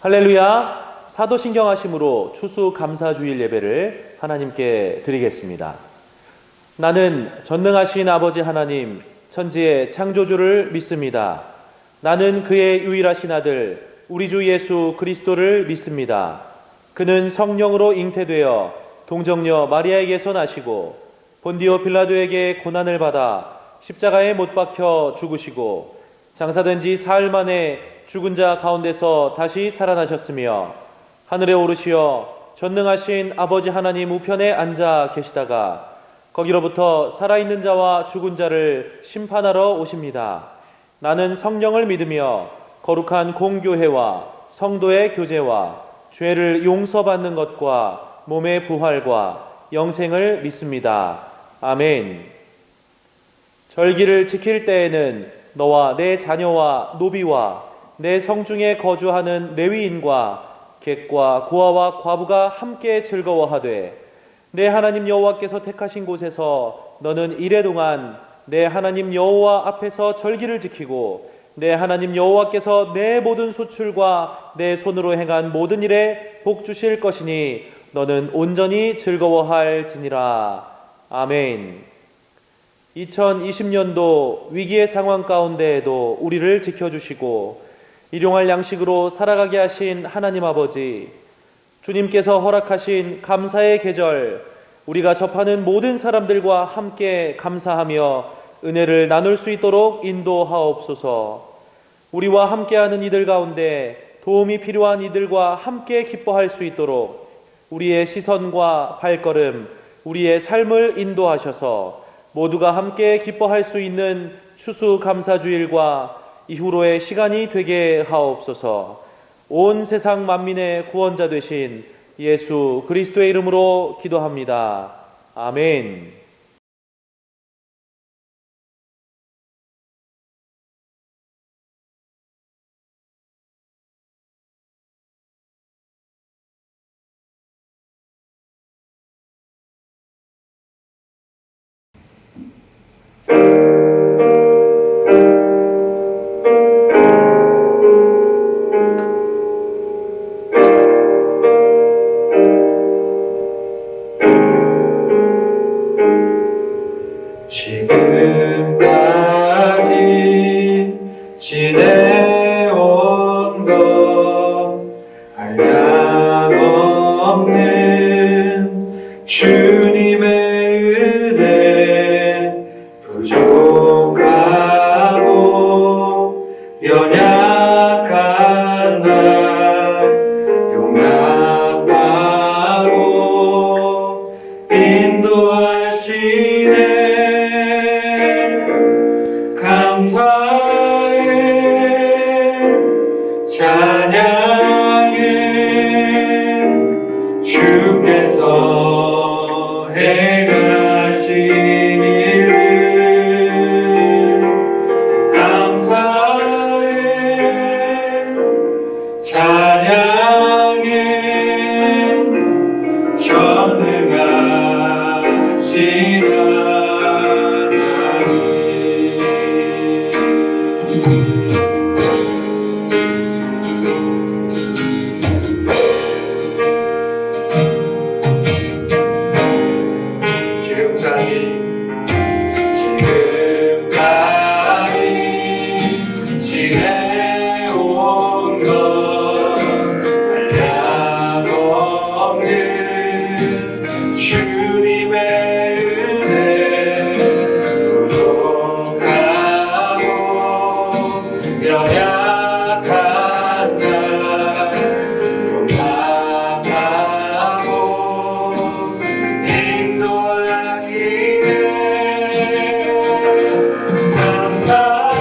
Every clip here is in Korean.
할렐루야. 사도신경하심으로 추수감사주일 예배를 하나님께 드리겠습니다. 나는 전능하신 아버지 하나님 천지의 창조주를 믿습니다. 나는 그의 유일하신 아들 우리 주 예수 그리스도를 믿습니다. 그는 성령으로 잉태되어 동정녀 마리아에게서 나시고 본디오 빌라도에게 고난을 받아 십자가에 못 박혀 죽으시고 장사된 지 사흘 만에 죽은 자 가운데서 다시 살아나셨으며 하늘에 오르시어 전능하신 아버지 하나님 우편에 앉아 계시다가 거기로부터 살아있는 자와 죽은 자를 심판하러 오십니다. 나는 성령을 믿으며 거룩한 공교회와 성도의 교제와 죄를 용서받는 것과 몸의 부활과 영생을 믿습니다. 아멘. 절기를 지킬 때에는 너와 내 자녀와 노비와 내 성중에 거주하는 레위인과 객과 고아와 과부가 함께 즐거워하되 내 하나님 여호와께서 택하신 곳에서 너는 이래 동안 내 하나님 여호와 앞에서 절기를 지키고 내 하나님 여호와께서 내 모든 소출과 내 손으로 행한 모든 일에 복 주실 것이니 너는 온전히 즐거워할지니라. 아멘. 2020년도 위기의 상황 가운데에도 우리를 지켜주시고 일용할 양식으로 살아가게 하신 하나님 아버지, 주님께서 허락하신 감사의 계절, 우리가 접하는 모든 사람들과 함께 감사하며 은혜를 나눌 수 있도록 인도하옵소서. 우리와 함께하는 이들 가운데 도움이 필요한 이들과 함께 기뻐할 수 있도록 우리의 시선과 발걸음, 우리의 삶을 인도하셔서 모두가 함께 기뻐할 수 있는 추수감사주일과 이후로의 시간이 되게 하옵소서. 온 세상 만민의 구원자 되신 예수 그리스도의 이름으로 기도합니다. 아멘. 지금까지 지내온 것 한량없는 주님의 은혜 부족하고 연약한 날 용납하고 인도하시네. 감사해 찬양해 주께서 행하신 일을 감사해 찬양해 전능하신 지금까지 지내온 것 한량없는 주님의 은혜 부족하고 연약한 날 용납하고 인도하시네. 감사해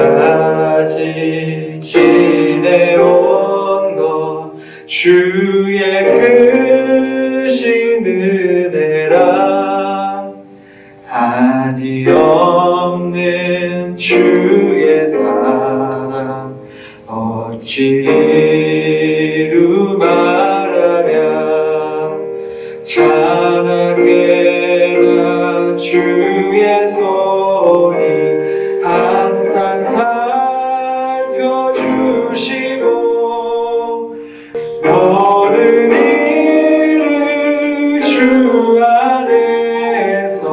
지금까지 지내온 것 주의 크신 은혜라 한이 없는 주의 사랑 어찌 이루 말하랴 찬하게나 주의 손이 항상 살펴주시고 모든 일을 주 안에서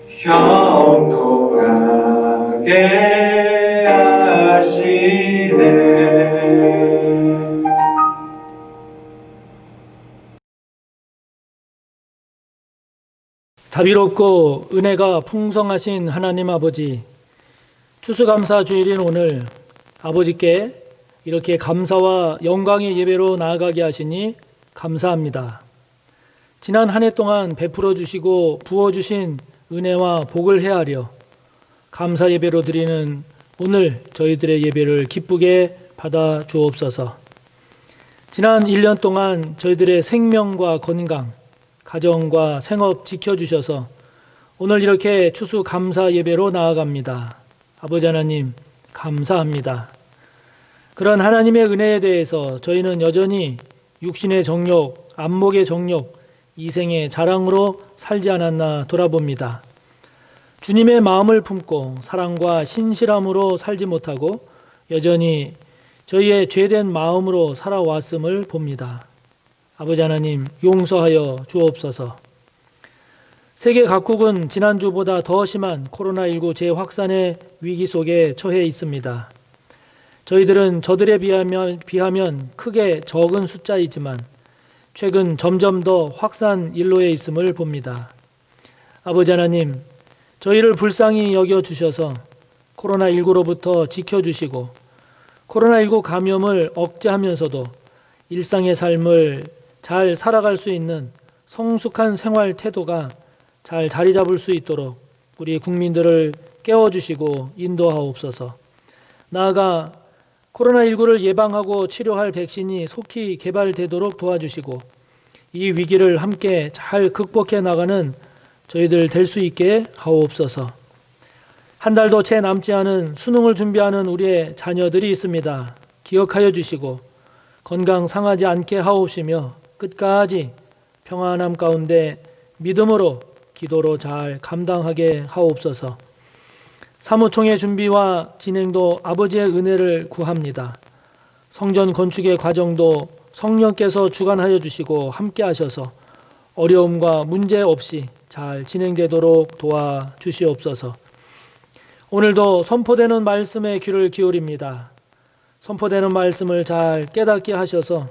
형통하게 하시네. 자비롭고 은혜가 풍성하신 하나님 아버지, 추수감사 주일인 오늘 아버지께 이렇게 감사와 영광의 예배로 나아가게 하시니 감사합니다. 지난 한 해 동안 베풀어 주시고 부어 주신 은혜와 복을 헤아려 감사 예배로 드리는 오늘 저희들의 예배를 기쁘게 받아 주옵소서. 지난 1년 동안 저희들의 생명과 건강, 가정과 생업 지켜주셔서 오늘 이렇게 추수 감사 예배로 나아갑니다. 아버지 하나님 감사합니다. 그런 하나님의 은혜에 대해서 저희는 여전히 육신의 정욕, 안목의 정욕, 이생의 자랑으로 살지 않았나 돌아봅니다. 주님의 마음을 품고 사랑과 신실함으로 살지 못하고 여전히 저희의 죄된 마음으로 살아왔음을 봅니다. 아버지 하나님 용서하여 주옵소서. 세계 각국은 지난주보다 더 심한 코로나19 재확산의 위기 속에 처해 있습니다. 저희들은 저들에 비하면 크게 적은 숫자이지만 최근 점점 더 확산 일로에 있음을 봅니다. 아버지 하나님, 저희를 불쌍히 여겨주셔서 코로나19로부터 지켜주시고 코로나19 감염을 억제하면서도 일상의 삶을 잘 살아갈 수 있는 성숙한 생활 태도가 잘 자리 잡을 수 있도록 우리 국민들을 깨워주시고 인도하옵소서. 나아가 코로나19를 예방하고 치료할 백신이 속히 개발되도록 도와주시고 이 위기를 함께 잘 극복해 나가는 저희들 될 수 있게 하옵소서. 한 달도 채 남지 않은 수능을 준비하는 우리의 자녀들이 있습니다. 기억하여 주시고 건강 상하지 않게 하옵시며 끝까지 평안함 가운데 믿음으로 기도로 잘 감당하게 하옵소서. 사무총회 준비와 진행도 아버지의 은혜를 구합니다. 성전 건축의 과정도 성령께서 주관하여 주시고 함께 하셔서 어려움과 문제 없이 잘 진행되도록 도와주시옵소서. 오늘도 선포되는 말씀에 귀를 기울입니다. 선포되는 말씀을 잘 깨닫게 하셔서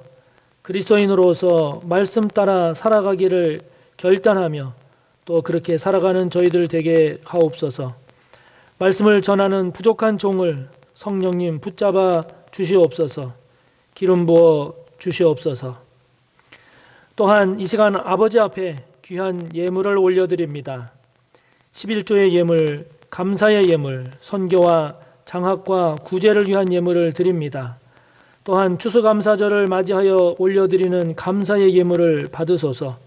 그리스도인으로서 말씀 따라 살아가기를 결단하며 또 그렇게 살아가는 저희들 되게 하옵소서. 말씀을 전하는 부족한 종을 성령님 붙잡아 주시옵소서. 기름 부어 주시옵소서. 또한 이 시간 아버지 앞에 귀한 예물을 올려드립니다. 11조의 예물, 감사의 예물, 선교와 장학과 구제를 위한 예물을 드립니다. 또한 추수감사절을 맞이하여 올려드리는 감사의 예물을 받으소서.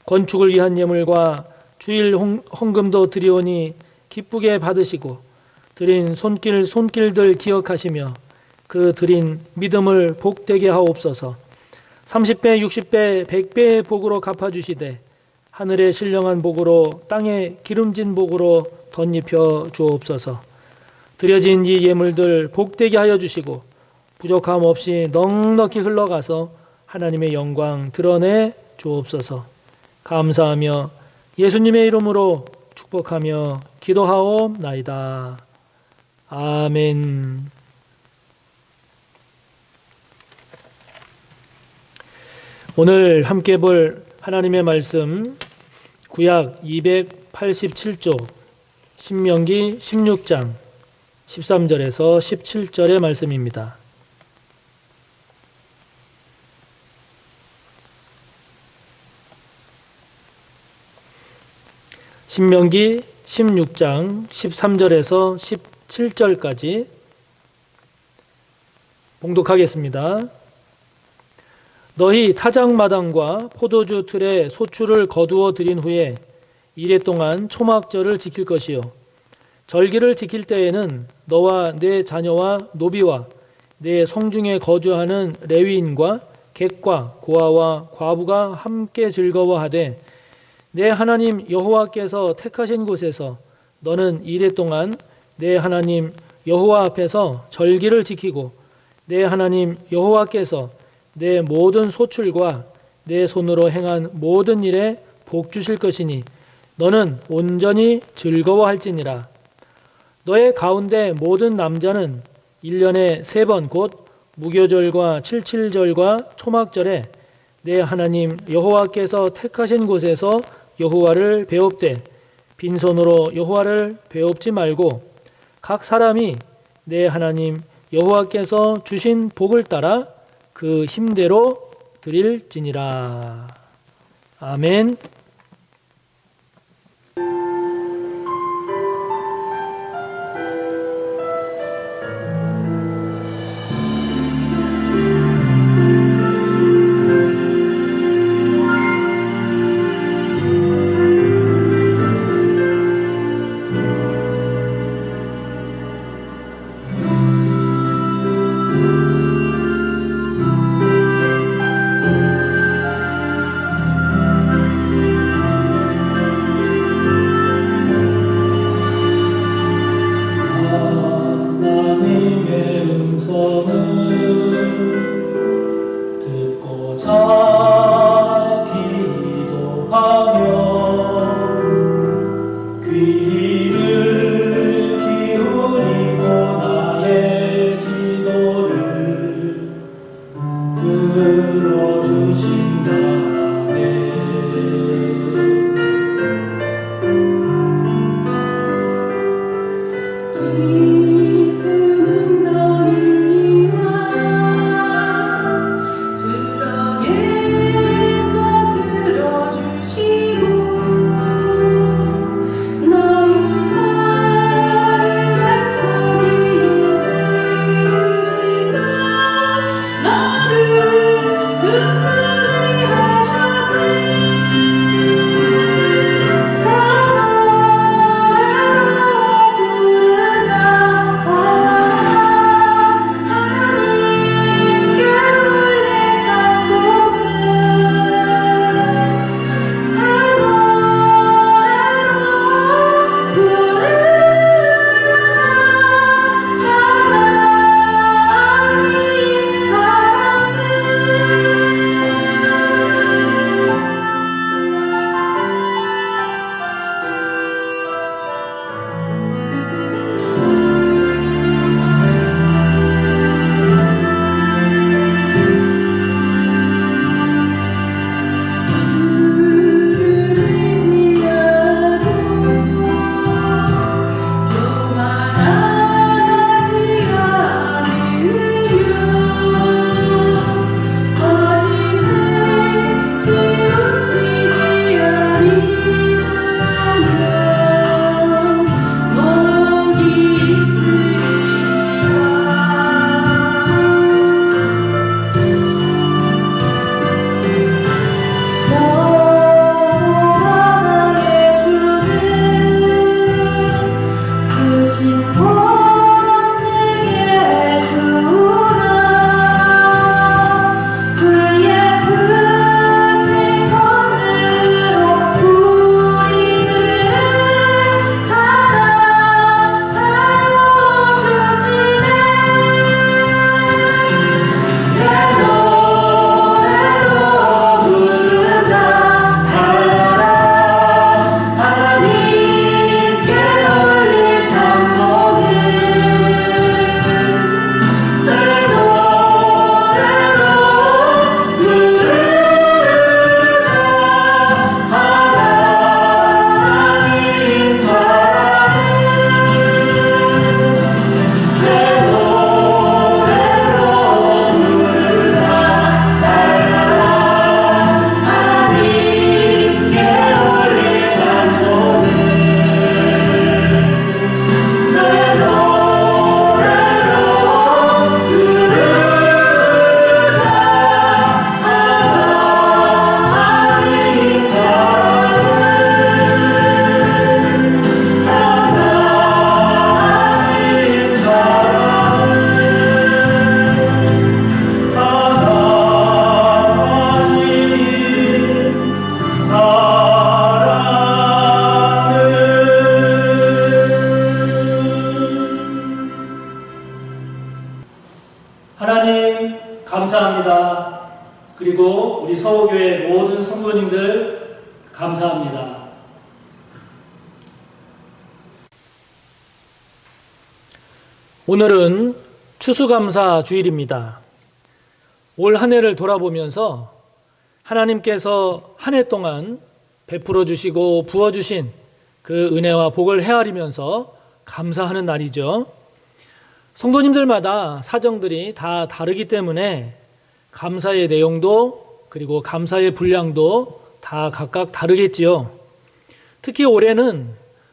건축을 위한 예물과 주일 헌금도 드리오니 기쁘게 받으시고 드린 손길들 기억하시며 그 드린 믿음을 복되게 하옵소서. 30배, 60배, 100배의 복으로 갚아주시되 하늘의 신령한 복으로 땅에 기름진 복으로 덧입혀 주옵소서. 드려진 이 예물들 복되게 하여 주시고 부족함 없이 넉넉히 흘러가서 하나님의 영광 드러내 주옵소서. 감사하며 예수님의 이름으로 축복하며 기도하옵나이다. 아멘. 오늘 함께 볼 하나님의 말씀 구약 287쪽 신명기 16장 13절에서 17절의 말씀입니다. 신명기 16장 13절에서 17절까지 봉독하겠습니다. 너희 타작마당과 포도주 틀에 소출을 거두어 들인 후에 이레 동안 초막절을 지킬 것이요 절기를 지킬 때에는 너와 내 자녀와 노비와 내 성중에 거주하는 레위인과 객과 고아와 과부가 함께 즐거워하되 내 하나님 여호와께서 택하신 곳에서 너는 이레 동안 내 하나님 여호와 앞에서 절기를 지키고 내 하나님 여호와께서 내 모든 소출과 내 손으로 행한 모든 일에 복 주실 것이니 너는 온전히 즐거워할지니라. 너의 가운데 모든 남자는 1년에 3번 곧 무교절과 칠칠절과 초막절에 내 하나님 여호와께서 택하신 곳에서 여호와를 배웁되 빈손으로 여호와를 배웁지 말고 각 사람이 내 하나님 여호와께서 주신 복을 따라 그 힘대로 드릴지니라. 아멘. 우리 서호교회 모든 성도님들 감사합니다. 오늘은 추수감사 주일입니다. 올 한 해를 돌아보면서 하나님께서 한 해 동안 베풀어 주시고 부어 주신 그 은혜와 복을 헤아리면서 감사하는 날이죠. 성도님들마다 사정들이 다 다르기 때문에 감사의 내용도 그리고 감사의 분량도 다 각각 다르겠지요. 특히 올해는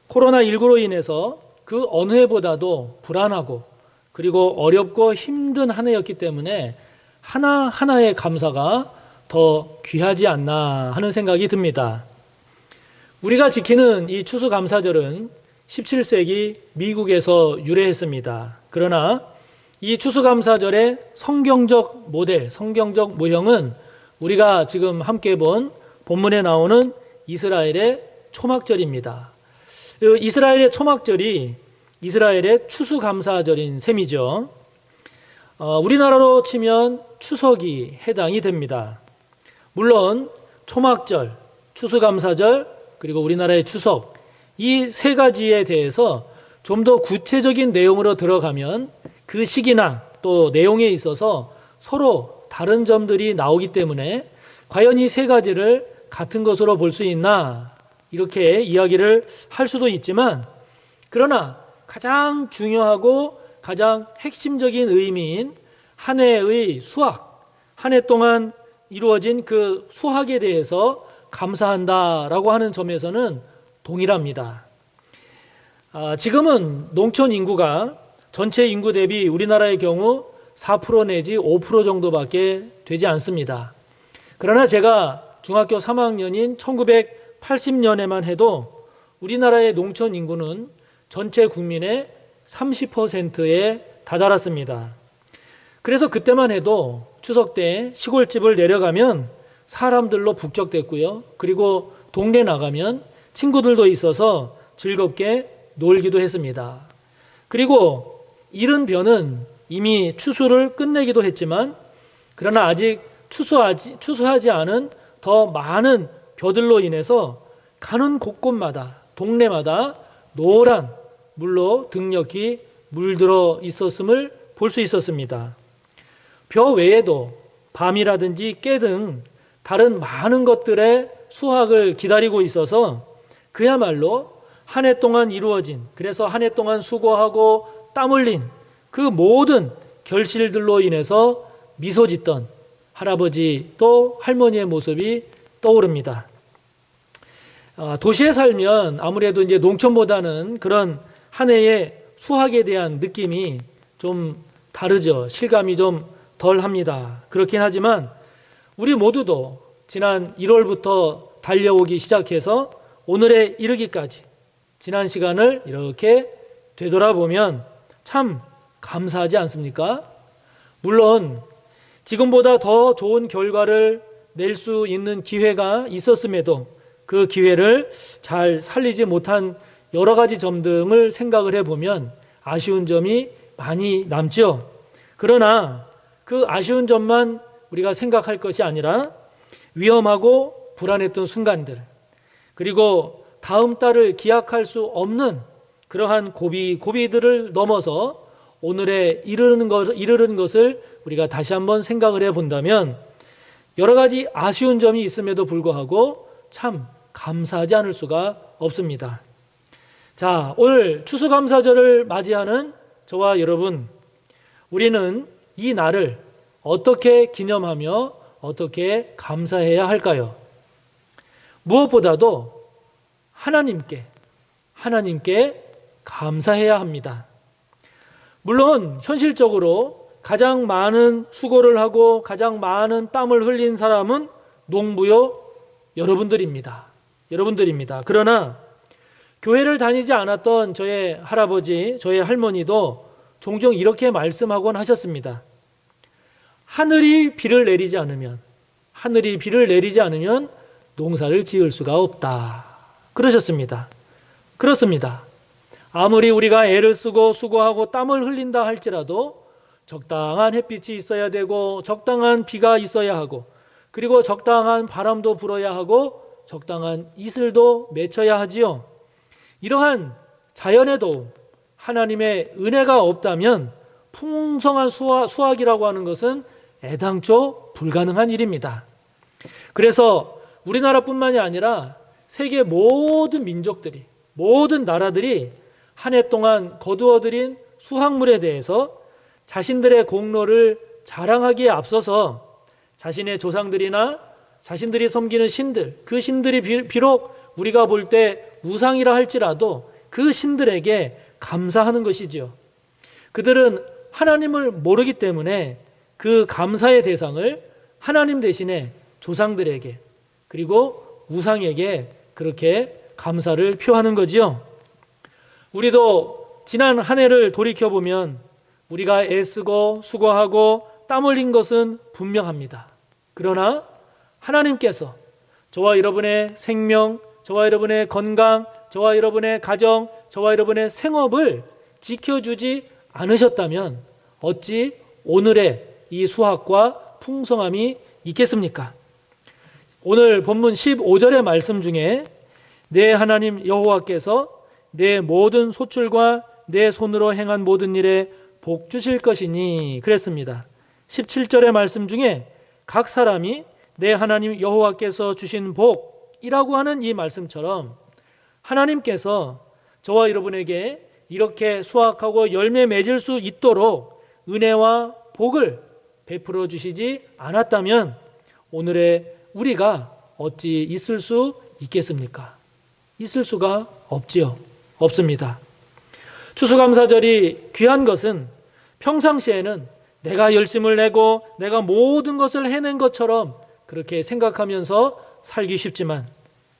코로나19로 인해서 그 어느 해보다도 불안하고 그리고 어렵고 힘든 한 해였기 때문에 하나하나의 감사가 더 귀하지 않나 하는 생각이 듭니다. 우리가 지키는 이 추수감사절은 17세기 미국에서 유래했습니다. 그러나 이 추수감사절의 성경적 모델, 성경적 모형은 우리가 지금 함께 본 본문에 나오는 이스라엘의 초막절입니다. 이스라엘의 초막절이 이스라엘의 추수감사절인 셈이죠. 우리나라로 치면 추석이 해당이 됩니다. 물론 초막절, 추수감사절, 그리고 우리나라의 추석, 이 세 가지에 대해서 좀 더 구체적인 내용으로 들어가면 그 시기나 또 내용에 있어서 서로 다른 점들이 나오기 때문에 과연 이 세 가지를 같은 것으로 볼 수 있나 이렇게 이야기를 할 수도 있지만, 그러나 가장 중요하고 가장 핵심적인 의미인 한 해의 수확, 한 해 동안 이루어진 그 수확에 대해서 감사한다라고 하는 점에서는 동일합니다. 지금은 농촌 인구가 전체 인구 대비 우리나라의 경우 4% 내지 5% 정도밖에 되지 않습니다. 그러나 제가 중학교 3학년인 1980년에만 해도 우리나라의 농촌 인구는 전체 국민의 30%에 다다랐습니다. 그래서 그때만 해도 추석 때 시골집을 내려가면 사람들로 북적댔고요. 그리고 동네 나가면 친구들도 있어서 즐겁게 놀기도 했습니다. 그리고 이른 벼는 이미 추수를 끝내기도 했지만, 그러나 아직 추수하지 않은 더 많은 벼들로 인해서 가는 곳곳마다 동네마다 노란 물로 등력이 물들어 있었음을 볼 수 있었습니다. 벼 외에도 밤이라든지 깨 등 다른 많은 것들의 수확을 기다리고 있어서 그야말로 한 해 동안 이루어진, 그래서 한 해 동안 수고하고 땀 흘린 그 모든 결실들로 인해서 미소 짓던 할아버지 또 할머니의 모습이 떠오릅니다. 도시에 살면 아무래도 이제 농촌보다는 그런 한 해의 수확에 대한 느낌이 좀 다르죠. 실감이 좀 덜 합니다. 그렇긴 하지만 우리 모두도 지난 1월부터 달려오기 시작해서 오늘에 이르기까지 지난 시간을 이렇게 되돌아보면 참 감사하지 않습니까? 물론 지금보다 더 좋은 결과를 낼 수 있는 기회가 있었음에도 그 기회를 잘 살리지 못한 여러 가지 점 등을 생각을 해보면 아쉬운 점이 많이 남죠. 그러나 그 아쉬운 점만 우리가 생각할 것이 아니라 위험하고 불안했던 순간들, 그리고 다음 달을 기약할 수 없는 그러한 고비들을 넘어서 오늘에 이르는 것을 우리가 다시 한번 생각을 해본다면 여러 가지 아쉬운 점이 있음에도 불구하고 참 감사하지 않을 수가 없습니다. 자, 오늘 추수감사절을 맞이하는 저와 여러분, 우리는 이 날을 어떻게 기념하며 어떻게 감사해야 할까요? 무엇보다도 하나님께 감사해야 합니다. 물론 현실적으로 가장 많은 수고를 하고 가장 많은 땀을 흘린 사람은 농부요 여러분들입니다. 그러나 교회를 다니지 않았던 저의 할아버지, 저의 할머니도 종종 이렇게 말씀하곤 하셨습니다. 하늘이 비를 내리지 않으면 농사를 지을 수가 없다. 그러셨습니다. 그렇습니다. 아무리 우리가 애를 쓰고 수고하고 땀을 흘린다 할지라도 적당한 햇빛이 있어야 되고 적당한 비가 있어야 하고 그리고 적당한 바람도 불어야 하고 적당한 이슬도 맺혀야 하지요. 이러한 자연의 도움, 하나님의 은혜가 없다면 풍성한 수확이라고 하는 것은 애당초 불가능한 일입니다. 그래서 우리나라뿐만이 아니라 세계 모든 민족들이, 모든 나라들이 한 해 동안 거두어들인 수확물에 대해서 자신들의 공로를 자랑하기에 앞서서 자신의 조상들이나 자신들이 섬기는 신들, 그 신들이 비록 우리가 볼 때 우상이라 할지라도 그 신들에게 감사하는 것이지요. 그들은 하나님을 모르기 때문에 그 감사의 대상을 하나님 대신에 조상들에게 그리고 우상에게 그렇게 감사를 표하는 거지요. 우리도 지난 한 해를 돌이켜보면 우리가 애쓰고 수고하고 땀 흘린 것은 분명합니다. 그러나 하나님께서 저와 여러분의 생명, 저와 여러분의 건강, 저와 여러분의 가정, 저와 여러분의 생업을 지켜주지 않으셨다면 어찌 오늘의 이 수확과 풍성함이 있겠습니까? 오늘 본문 15절의 말씀 중에 내 하나님 여호와께서 내 모든 소출과 내 손으로 행한 모든 일에 복 주실 것이니 그랬습니다. 17절의 말씀 중에 각 사람이 내 하나님 여호와께서 주신 복이라고 하는 이 말씀처럼 하나님께서 저와 여러분에게 이렇게 수확하고 열매 맺을 수 있도록 은혜와 복을 베풀어 주시지 않았다면 오늘의 우리가 어찌 있을 수 있겠습니까? 있을 수가 없지요. 없습니다. 추수감사절이 귀한 것은 평상시에는 내가 열심을 내고 내가 모든 것을 해낸 것처럼 그렇게 생각하면서 살기 쉽지만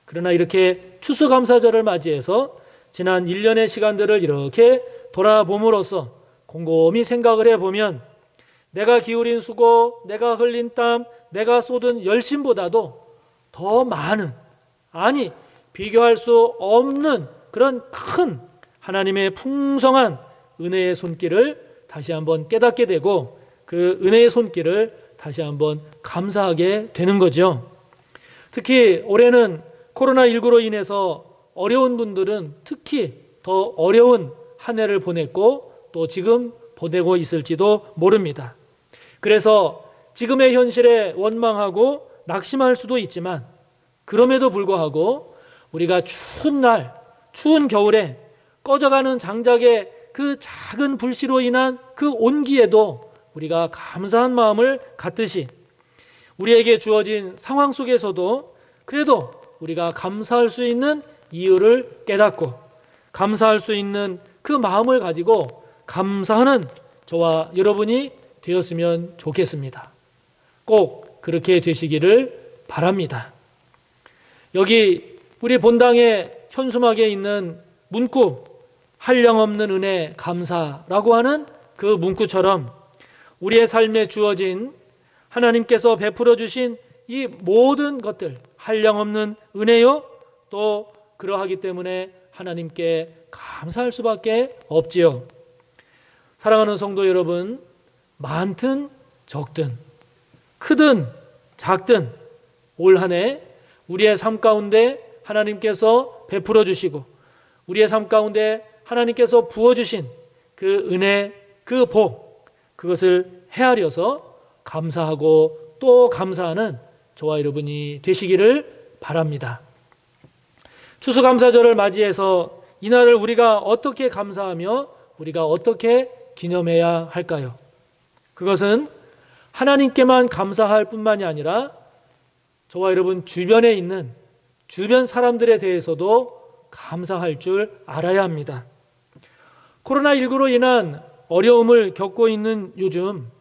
그러나 이렇게 추수감사절을 맞이해서 지난 1년의 시간들을 이렇게 돌아봄으로써 곰곰이 생각을 해보면 내가 기울인 수고, 내가 흘린 땀, 내가 쏟은 열심보다도 더 많은, 아니 비교할 수 없는 그런 큰 하나님의 풍성한 은혜의 손길을 다시 한번 깨닫게 되고 그 은혜의 손길을 다시 한번 감사하게 되는 거죠. 특히 올해는 코로나19로 인해서 어려운 분들은 특히 더 어려운 한 해를 보냈고 또 지금 보내고 있을지도 모릅니다. 그래서 지금의 현실에 원망하고 낙심할 수도 있지만 그럼에도 불구하고 우리가 추운 날, 추운 겨울에 꺼져가는 장작의 그 작은 불씨로 인한 그 온기에도 우리가 감사한 마음을 갖듯이 우리에게 주어진 상황 속에서도 그래도 우리가 감사할 수 있는 이유를 깨닫고 감사할 수 있는 그 마음을 가지고 감사하는 저와 여러분이 되었으면 좋겠습니다. 꼭 그렇게 되시기를 바랍니다. 여기 우리 본당에 현수막에 있는 문구 한량없는 은혜 감사라고 하는 그 문구처럼 우리의 삶에 주어진 하나님께서 베풀어 주신 이 모든 것들 한량없는 은혜요 또 그러하기 때문에 하나님께 감사할 수밖에 없지요. 사랑하는 성도 여러분, 많든 적든 크든 작든 올 한 해 우리의 삶 가운데 하나님께서 베풀어 주시고 우리의 삶 가운데 하나님께서 부어주신 그 은혜, 그 복, 그것을 헤아려서 감사하고 또 감사하는 저와 여러분이 되시기를 바랍니다. 추수감사절을 맞이해서 이날을 우리가 어떻게 감사하며 우리가 어떻게 기념해야 할까요? 그것은 하나님께만 감사할 뿐만이 아니라 저와 여러분 주변에 있는 주변 사람들에 대해서도 감사할 줄 알아야 합니다. 코로나19로 인한 어려움을 겪고 있는 요즘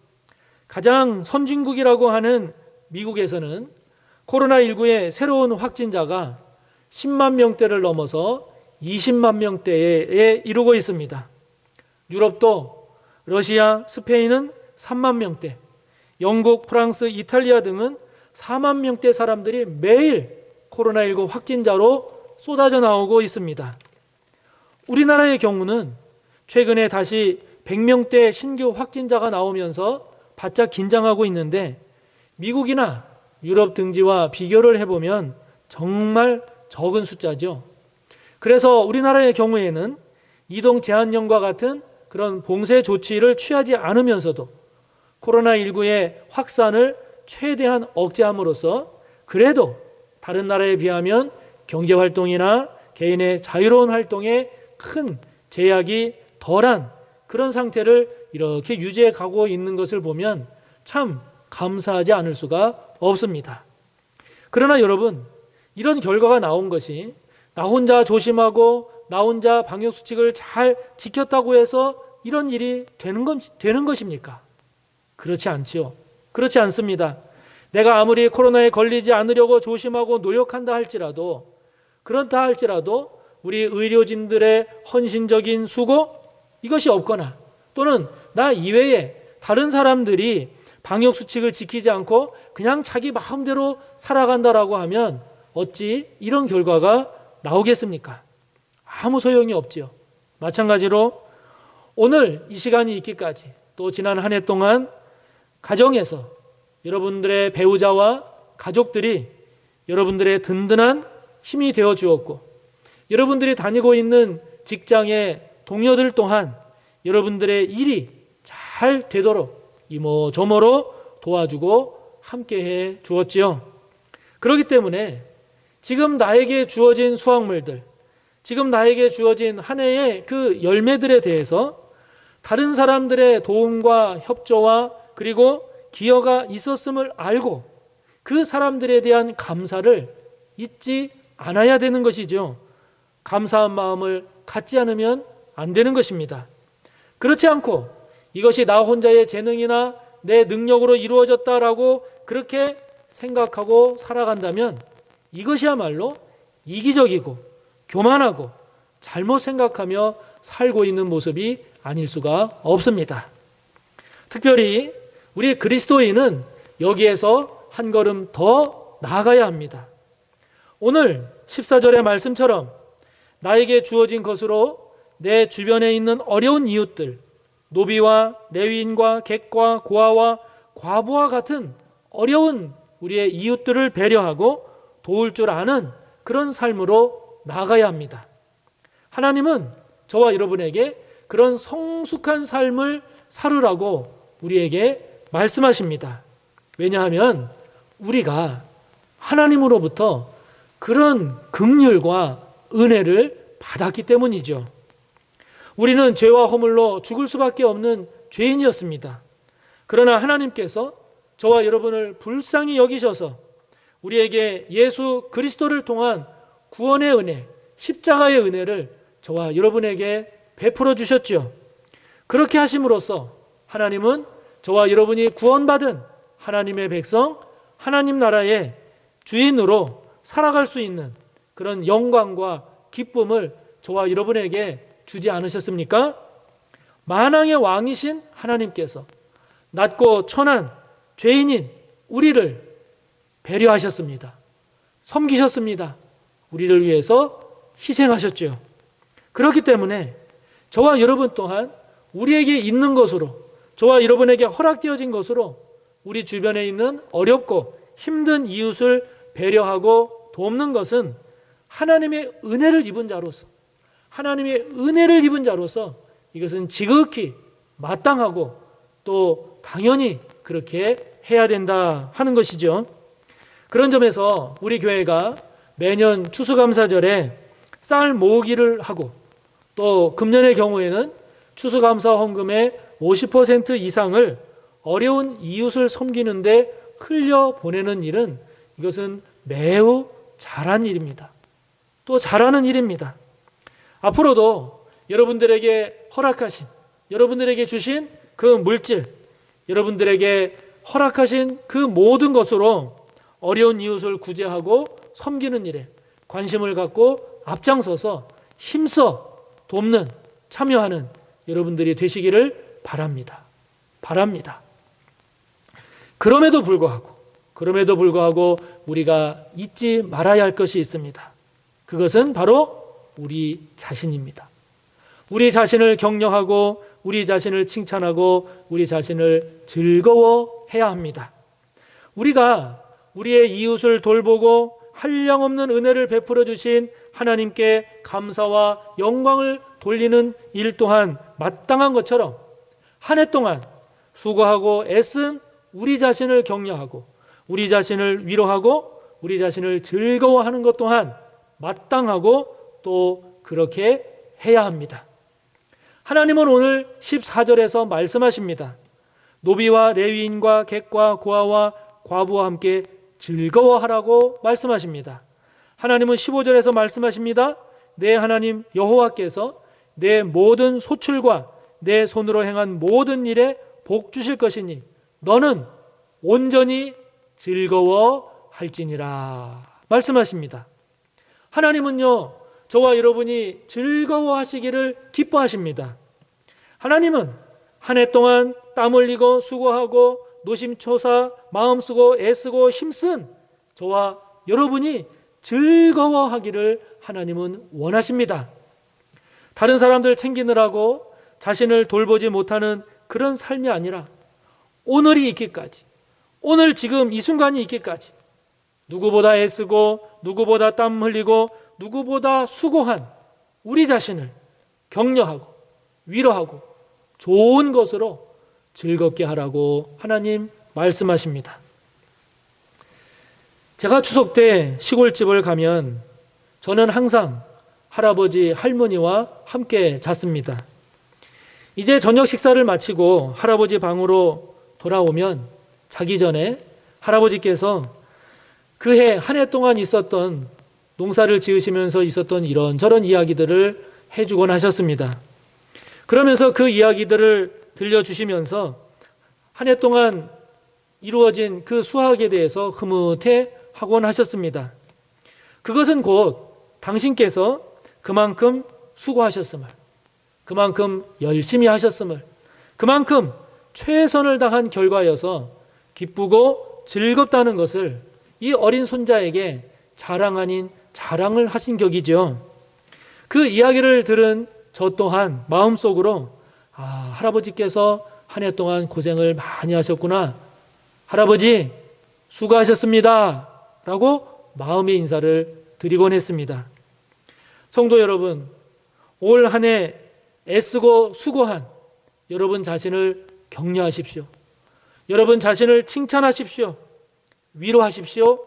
가장 선진국이라고 하는 미국에서는 코로나19의 새로운 확진자가 10만 명대를 넘어서 20만 명대에 이르고 있습니다. 유럽도 러시아, 스페인은 3만 명대, 영국, 프랑스, 이탈리아 등은 4만 명대 사람들이 매일 코로나19 확진자로 쏟아져 나오고 있습니다. 우리나라의 경우는 최근에 다시 100명대 신규 확진자가 나오면서 바짝 긴장하고 있는데 미국이나 유럽 등지와 비교를 해보면 정말 적은 숫자죠. 그래서 우리나라의 경우에는 이동 제한령과 같은 그런 봉쇄 조치를 취하지 않으면서도 코로나19의 확산을 최대한 억제함으로써 그래도 다른 나라에 비하면 경제활동이나 개인의 자유로운 활동에 큰 제약이 덜한 그런 상태를 이렇게 유지해 가고 있는 것을 보면 참 감사하지 않을 수가 없습니다. 그러나 여러분, 이런 결과가 나온 것이 나 혼자 조심하고 나 혼자 방역수칙을 잘 지켰다고 해서 이런 일이 되는 것입니까? 그렇지 않지요. 그렇지 않습니다. 내가 아무리 코로나에 걸리지 않으려고 조심하고 노력한다 할지라도, 그렇다 할지라도 우리 의료진들의 헌신적인 수고, 이것이 없거나 또는 나 이외에 다른 사람들이 방역수칙을 지키지 않고 그냥 자기 마음대로 살아간다라고 하면 어찌 이런 결과가 나오겠습니까? 아무 소용이 없지요. 마찬가지로 오늘 이 시간이 있기까지 또 지난 한 해 동안 가정에서 여러분들의 배우자와 가족들이 여러분들의 든든한 힘이 되어 주었고, 여러분들이 다니고 있는 직장의 동료들 또한 여러분들의 일이 잘 되도록 이모저모로 도와주고 함께해 주었지요. 그렇기 때문에 지금 나에게 주어진 수확물들, 지금 나에게 주어진 한 해의 그 열매들에 대해서 다른 사람들의 도움과 협조와 그리고 기여가 있었음을 알고 그 사람들에 대한 감사를 잊지 않아야 되는 것이죠. 감사한 마음을 갖지 않으면 안 되는 것입니다. 그렇지 않고 이것이 나 혼자의 재능이나 내 능력으로 이루어졌다라고 그렇게 생각하고 살아간다면 이것이야말로 이기적이고 교만하고 잘못 생각하며 살고 있는 모습이 아닐 수가 없습니다. 특별히 우리 그리스도인은 여기에서 한 걸음 더 나아가야 합니다. 오늘 14절의 말씀처럼 나에게 주어진 것으로 내 주변에 있는 어려운 이웃들, 노비와 레위인과 객과 고아와 과부와 같은 어려운 우리의 이웃들을 배려하고 도울 줄 아는 그런 삶으로 나아가야 합니다. 하나님은 저와 여러분에게 그런 성숙한 삶을 살으라고 우리에게 말씀하십니다. 왜냐하면 우리가 하나님으로부터 그런 긍휼과 은혜를 받았기 때문이죠. 우리는 죄와 허물로 죽을 수밖에 없는 죄인이었습니다. 그러나 하나님께서 저와 여러분을 불쌍히 여기셔서 우리에게 예수 그리스도를 통한 구원의 은혜, 십자가의 은혜를 저와 여러분에게 베풀어 주셨죠. 그렇게 하심으로써 하나님은 저와 여러분이 구원받은 하나님의 백성, 하나님 나라의 주인으로 살아갈 수 있는 그런 영광과 기쁨을 저와 여러분에게 주지 않으셨습니까? 만왕의 왕이신 하나님께서 낮고 천한 죄인인 우리를 배려하셨습니다. 섬기셨습니다. 우리를 위해서 희생하셨죠. 그렇기 때문에 저와 여러분 또한 우리에게 있는 것으로, 저와 여러분에게 허락되어진 것으로 우리 주변에 있는 어렵고 힘든 이웃을 배려하고 돕는 것은 하나님의 은혜를 입은 자로서, 하나님의 은혜를 입은 자로서 이것은 지극히 마땅하고 또 당연히 그렇게 해야 된다 하는 것이죠. 그런 점에서 우리 교회가 매년 추수감사절에 쌀 모으기를 하고 또 금년의 경우에는 추수감사 헌금의 50% 이상을 어려운 이웃을 섬기는데 흘려보내는 일은 이것은 매우 잘한 일입니다. 또 잘하는 일입니다. 앞으로도 여러분들에게 허락하신, 여러분들에게 주신 그 물질, 여러분들에게 허락하신 그 모든 것으로 어려운 이웃을 구제하고 섬기는 일에 관심을 갖고 앞장서서 힘써 돕는, 참여하는 여러분들이 되시기를 바랍니다. 바랍니다. 그럼에도 불구하고 우리가 잊지 말아야 할 것이 있습니다. 그것은 바로 우리 자신입니다. 우리 자신을 격려하고 우리 자신을 칭찬하고 우리 자신을 즐거워해야 합니다. 우리가 우리의 이웃을 돌보고 한량없는 은혜를 베풀어 주신 하나님께 감사와 영광을 돌리는 일 또한 마땅한 것처럼 한 해 동안 수고하고 애쓴 우리 자신을 격려하고 우리 자신을 위로하고 우리 자신을 즐거워하는 것 또한 마땅하고 또 그렇게 해야 합니다. 하나님은 오늘 14절에서 말씀하십니다. 노비와 레위인과 객과 고아와 과부와 함께 즐거워하라고 말씀하십니다. 하나님은 15절에서 말씀하십니다. 내 하나님 여호와께서 내 모든 소출과 내 손으로 행한 모든 일에 복 주실 것이니 너는 온전히 즐거워할지니라 말씀하십니다. 하나님은요, 저와 여러분이 즐거워하시기를 기뻐하십니다. 하나님은 한 해 동안 땀 흘리고 수고하고 노심초사 마음 쓰고 애쓰고 힘쓴 저와 여러분이 즐거워하기를 하나님은 원하십니다. 다른 사람들 챙기느라고 자신을 돌보지 못하는 그런 삶이 아니라 오늘이 있기까지, 오늘 지금 이 순간이 있기까지 누구보다 애쓰고 누구보다 땀 흘리고 누구보다 수고한 우리 자신을 격려하고 위로하고 좋은 것으로 즐겁게 하라고 하나님 말씀하십니다. 제가 추석 때 시골집을 가면 저는 항상 할아버지, 할머니와 함께 잤습니다. 이제 저녁 식사를 마치고 할아버지 방으로 돌아오면 자기 전에 할아버지께서 그해 한 해 동안 있었던 농사를 지으시면서 있었던 이런저런 이야기들을 해주곤 하셨습니다. 그러면서 그 이야기들을 들려주시면서 한 해 동안 이루어진 그 수확에 대해서 흐뭇해 하곤 하셨습니다. 그것은 곧 당신께서 그만큼 수고하셨음을, 그만큼 열심히 하셨음을, 그만큼 최선을 다한 결과여서 기쁘고 즐겁다는 것을 이 어린 손자에게 자랑 아닌 자랑을 하신 격이죠. 그 이야기를 들은 저 또한 마음속으로 할아버지께서 한 해 동안 고생을 많이 하셨구나, 할아버지 수고하셨습니다 라고 마음의 인사를 드리곤 했습니다. 성도 여러분, 올 한 해 애쓰고 수고한 여러분 자신을 격려하십시오. 여러분 자신을 칭찬하십시오. 위로하십시오.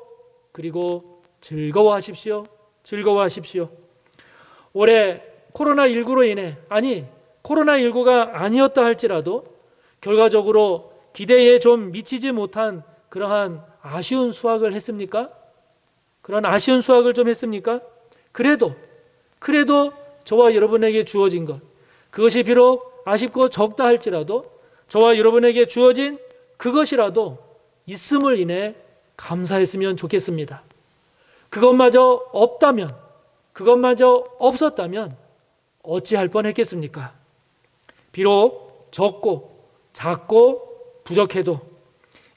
그리고 즐거워하십시오. 즐거워하십시오. 올해 코로나19로 인해, 코로나19가 아니었다 할지라도 결과적으로 기대에 좀 미치지 못한 그러한 아쉬운 수확을 했습니까? 그런 아쉬운 수확을 좀 했습니까? 그래도 저와 여러분에게 주어진 것, 그것이 비록 아쉽고 적다 할지라도 저와 여러분에게 주어진 그것이라도 있음을 인해 감사했으면 좋겠습니다. 그것마저 없다면, 그것마저 없었다면 어찌할 뻔했겠습니까? 비록 적고 작고 부족해도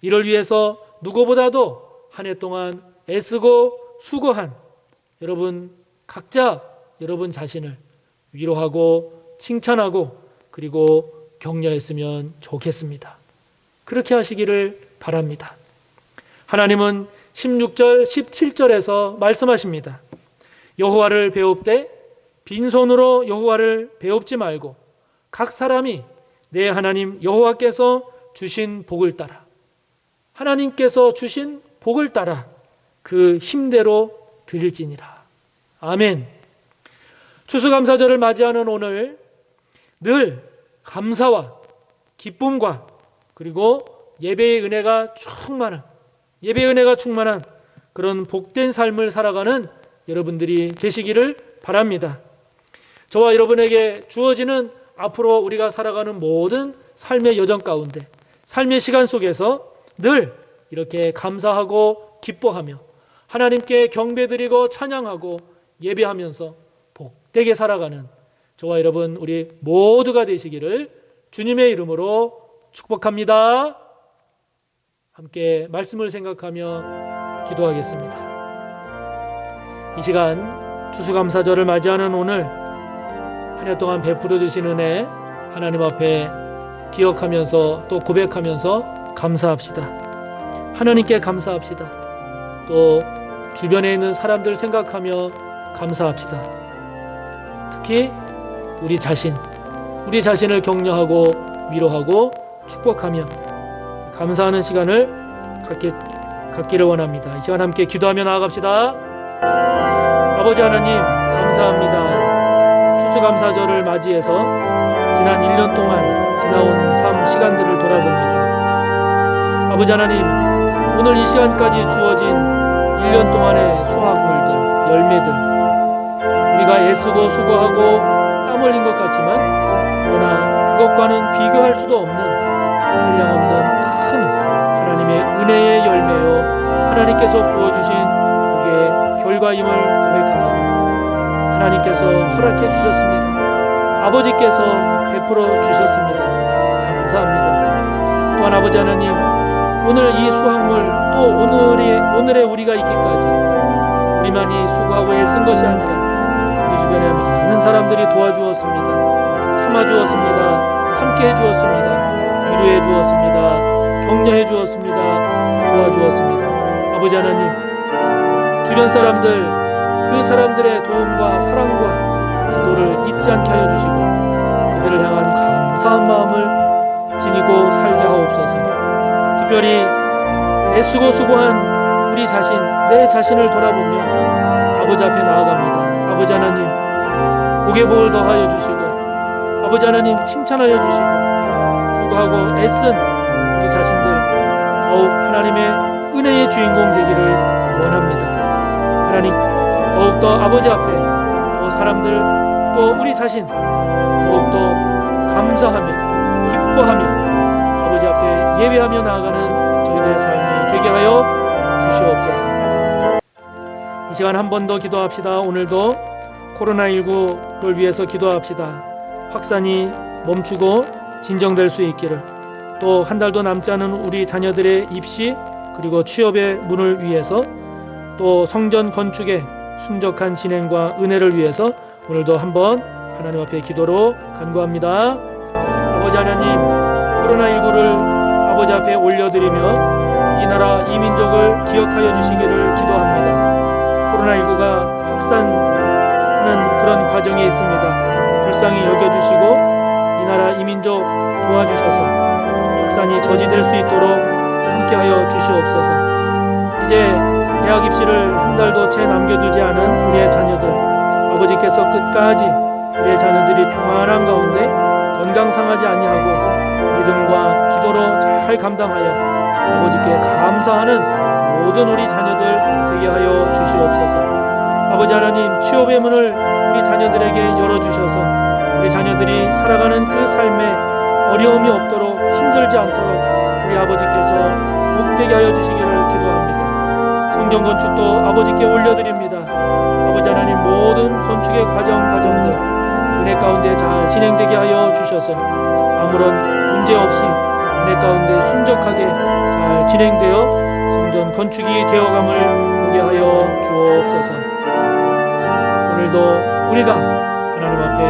이를 위해서 누구보다도 한 해 동안 애쓰고 수고한 여러분 각자 여러분 자신을 위로하고 칭찬하고 그리고 격려했으면 좋겠습니다. 그렇게 하시기를 바랍니다. 하나님은 16절, 17절에서 말씀하십니다. 여호와를 배웁되 빈손으로 여호와를 배웁지 말고 각 사람이 내 하나님 여호와께서 주신 복을 따라, 하나님께서 주신 복을 따라 그 힘대로 드릴지니라. 아멘. 추수감사절을 맞이하는 오늘 늘 감사와 기쁨과 그리고 예배의 은혜가 충만한 그런 복된 삶을 살아가는 여러분들이 되시기를 바랍니다. 저와 여러분에게 주어지는 앞으로 우리가 살아가는 모든 삶의 여정 가운데, 삶의 시간 속에서 늘 이렇게 감사하고 기뻐하며 하나님께 경배드리고 찬양하고 예배하면서 복되게 살아가는 저와 여러분 우리 모두가 되시기를 주님의 이름으로 축복합니다. 함께 말씀을 생각하며 기도하겠습니다. 이 시간 추수감사절을 맞이하는 오늘 한 해 동안 베풀어 주신 은혜 하나님 앞에 기억하면서 또 고백하면서 감사합시다. 하나님께 감사합시다. 또 주변에 있는 사람들 생각하며 감사합시다. 특히 우리 자신을 격려하고 위로하고 축복하며 감사하는 시간을 갖기를 원합니다. 이 시간 함께 기도하며 나아갑시다. 아버지 하나님, 감사합니다. 추수감사절을 맞이해서 지난 1년 동안 지나온 삶 시간들을 돌아봅니다. 아버지 하나님, 오늘 이 시간까지 주어진 1년 동안의 수확물들, 열매들, 우리가 애쓰고 수고하고 땀 흘린 것 같지만 그러나 그것과는 비교할 수도 없는 한량없는 큰 하나님의 은혜의 열매요, 하나님께서 부어주신 복의 결과임을 고백합니다. 하나님께서 허락해 주셨습니다. 아버지께서 베풀어 주셨습니다. 감사합니다. 또한 아버지 하나님, 오늘 이 수확물 또 오늘의 우리가 있기까지 우리만이 수고하고 애쓴 것이 아니라 우리 주변에 많은 사람들이 도와주었습니다. 참아주었습니다. 함께해 주었습니다. 위로해 주었습니다. 격려해 주었습니다. 도와주었습니다. 아버지 하나님, 주변 사람들, 그 사람들의 도움과 사랑과 기도를 잊지 않게 하여 주시고 그들을 향한 감사한 마음을 지니고 살게 하옵소서. 특별히 애쓰고 수고한 우리 자신, 내 자신을 돌아보며 아버지 앞에 나아갑니다. 아버지 하나님, 복의 복을 더하여 주시고 아버지 하나님 칭찬하여 주시고 수고하고 애쓴 우리 자신들 더욱 하나님의 은혜의 주인공 되기를 원합니다. 하나님, 더욱더 아버지 앞에 또 사람들 또 우리 자신 더욱더 감사하며 기뻐하며 아버지 앞에 예배하며 나아가는 저희들의 삶이 되게 하여 주시옵소서. 이 시간 한 번 더 기도합시다. 오늘도 코로나19를 위해서 기도합시다. 확산이 멈추고 진정될 수 있기를, 또 한 달도 남지 않은 우리 자녀들의 입시 그리고 취업의 문을 위해서, 또 성전 건축의 순적한 진행과 은혜를 위해서 오늘도 한번 하나님 앞에 기도로 간구합니다. 아버지 하나님, 코로나19를 아버지 앞에 올려드리며 이 나라 이 민족을 기억하여 주시기를 기도합니다. 코로나19가 확산하는 그런 과정에 있습니다. 불쌍히 여겨주시고 이 나라 이 민족 도와주셔서 확산이 저지될 수 있도록 함께하여 주시옵소서. 이제 대학 입시를 한 달도 채 남겨두지 않은 우리의 자녀들, 아버지께서 끝까지 우리의 자녀들이 평안한 가운데 건강 상하지 아니하고 믿음과 기도로 잘 감당하여 아버지께 감사하는 모든 우리 자녀들 되게 하여 주시옵소서. 아버지 하나님, 취업의 문을 우리 자녀들에게 열어주셔서 우리 자녀들이 살아가는 그 삶에 어려움이 없도록, 힘들지 않도록 우리 아버지께서 복되게 하여 주시기를 기도합니다. 성전 건축도 아버지께 올려드립니다. 아버지 하나님, 모든 건축의 과정들 은혜 가운데 잘 진행되게 하여 주셔서 아무런 문제 없이 은혜 가운데 순적하게 잘 진행되어 성전 건축이 되어감을 보게 하여 주옵소서. 오늘도 우리가 하나님 앞에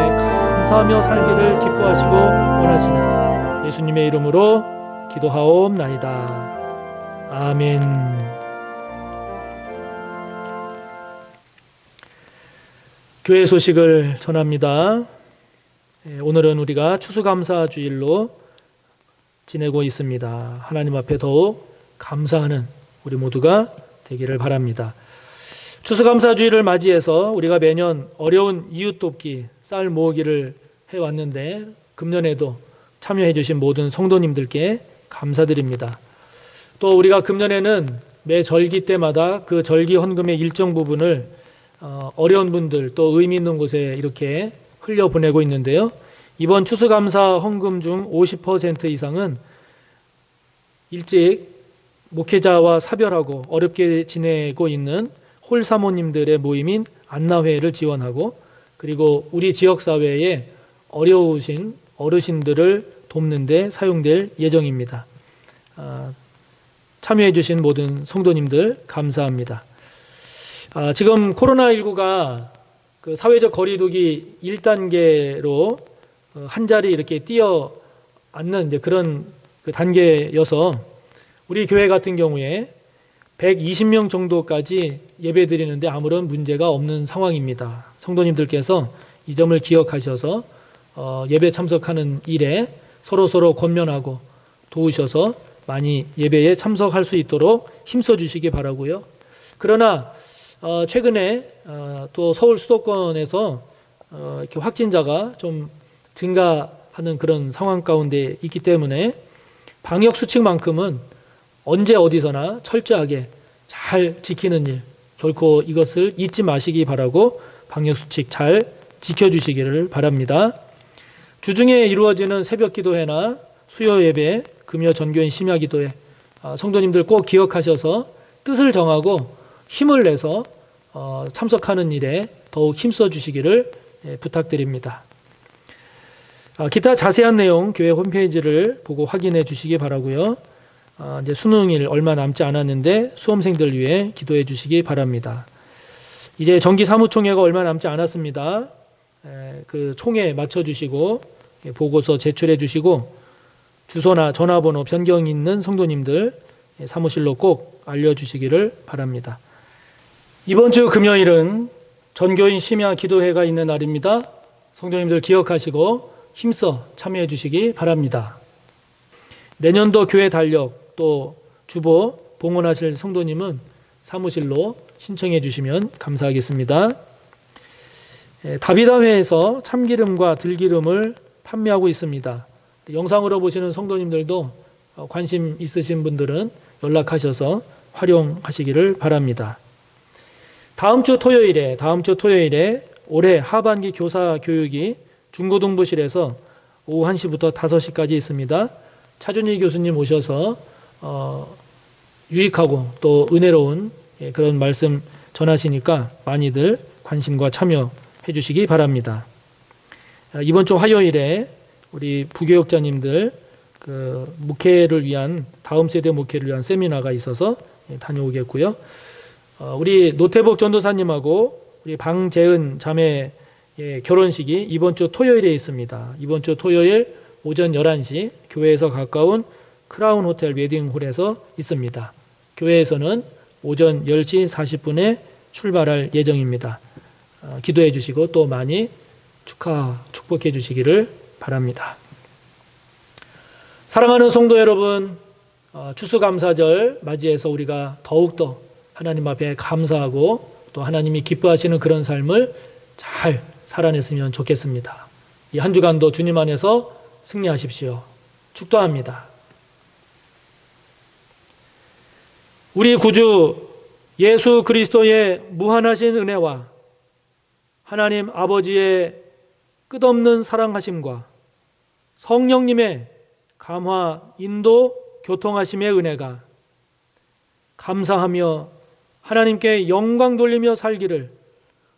감사하며 살기를 기뻐하시고 원하시는 예수님의 이름으로 기도하옵나이다. 아멘. 교회 소식을 전합니다. 오늘은 우리가 추수감사주일로 지내고 있습니다. 하나님 앞에 더욱 감사하는 우리 모두가 되기를 바랍니다. 추수감사주일을 맞이해서 우리가 매년 어려운 이웃돕기, 쌀 모으기를 해왔는데 금년에도 참여해 주신 모든 성도님들께 감사드립니다. 또 우리가 금년에는 매 절기 때마다 그 절기 헌금의 일정 부분을 어려운 분들 또 의미 있는 곳에 이렇게 흘려보내고 있는데요. 이번 추수감사 헌금 중 50% 이상은 일찍 목회자와 사별하고 어렵게 지내고 있는 홀사모님들의 모임인 안나회를 지원하고, 그리고 우리 지역사회에 어려우신 어르신들을 돕는 데 사용될 예정입니다. 참여해 주신 모든 성도님들 감사합니다. 지금 코로나19가 그 사회적 거리두기 1단계로 한 자리 이렇게 뛰어 앉는 이제 그런 그 단계여서 우리 교회 같은 경우에 120명 정도까지 예배 드리는데 아무런 문제가 없는 상황입니다. 성도님들께서 이 점을 기억하셔서 예배 참석하는 일에 서로 권면하고 도우셔서 많이 예배에 참석할 수 있도록 힘써 주시기 바라고요. 그러나 최근에 또 서울 수도권에서 이렇게 확진자가 좀 증가하는 그런 상황 가운데 있기 때문에 방역 수칙만큼은 언제 어디서나 철저하게 잘 지키는 일, 결코 이것을 잊지 마시기 바라고 방역 수칙 잘 지켜주시기를 바랍니다. 주중에 이루어지는 새벽 기도회나 수요 예배, 금요 전교인 심야 기도회, 성도님들 꼭 기억하셔서 뜻을 정하고 힘을 내서 참석하는 일에 더욱 힘써 주시기를 부탁드립니다. 기타 자세한 내용 교회 홈페이지를 보고 확인해 주시기 바라고요. 이제 수능일 얼마 남지 않았는데 수험생들 위해 기도해 주시기 바랍니다. 이제 정기 사무총회가 얼마 남지 않았습니다. 그 총회에 맞춰 주시고 보고서 제출해 주시고 주소나 전화번호 변경 있는 성도님들 사무실로 꼭 알려주시기를 바랍니다. 이번 주 금요일은 전교인 심야 기도회가 있는 날입니다. 성도님들 기억하시고 힘써 참여해 주시기 바랍니다. 내년도 교회 달력 또 주보 봉헌하실 성도님은 사무실로 신청해 주시면 감사하겠습니다. 다비다회에서 참기름과 들기름을 판매하고 있습니다. 영상으로 보시는 성도님들도 관심 있으신 분들은 연락하셔서 활용하시기를 바랍니다. 다음 주 토요일에 올해 하반기 교사 교육이 중고등부실에서 오후 1시부터 5시까지 있습니다. 차준희 교수님 오셔서 유익하고 또 은혜로운 그런 말씀 전하시니까 많이들 관심과 참여해 주시기 바랍니다. 이번 주 화요일에 우리 부교육자님들 그 목회를 위한 다음 세대 목회를 위한 세미나가 있어서 다녀오겠고요. 우리 노태복 전도사님하고 우리 방재은 자매 결혼식이 이번 주 토요일에 있습니다. 이번 주 토요일 오전 11시 교회에서 가까운 크라운 호텔 웨딩홀에서 있습니다. 교회에서는 오전 10시 40분에 출발할 예정입니다. 기도해 주시고 또 많이 축복해 주시기를 바랍니다. 사랑하는 성도 여러분, 추수감사절 맞이해서 우리가 더욱더 하나님 앞에 감사하고 또 하나님이 기뻐하시는 그런 삶을 잘 살아냈으면 좋겠습니다. 이 한 주간도 주님 안에서 승리하십시오. 축도합니다. 우리 구주 예수 그리스도의 무한하신 은혜와 하나님 아버지의 끝없는 사랑하심과 성령님의 감화, 인도, 교통하심의 은혜가 감사하며 하나님께 영광 돌리며 살기를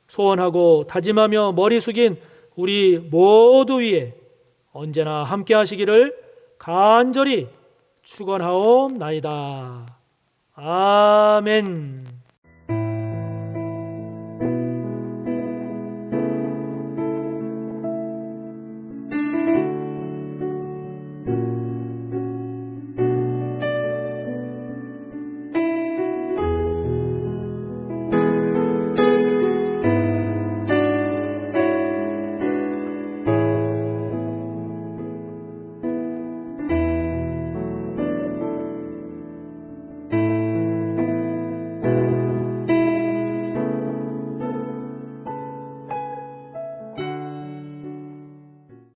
소원하고 다짐하며 머리 숙인 우리 모두 위에 언제나 함께 하시기를 간절히 축원하옵나이다. 아멘.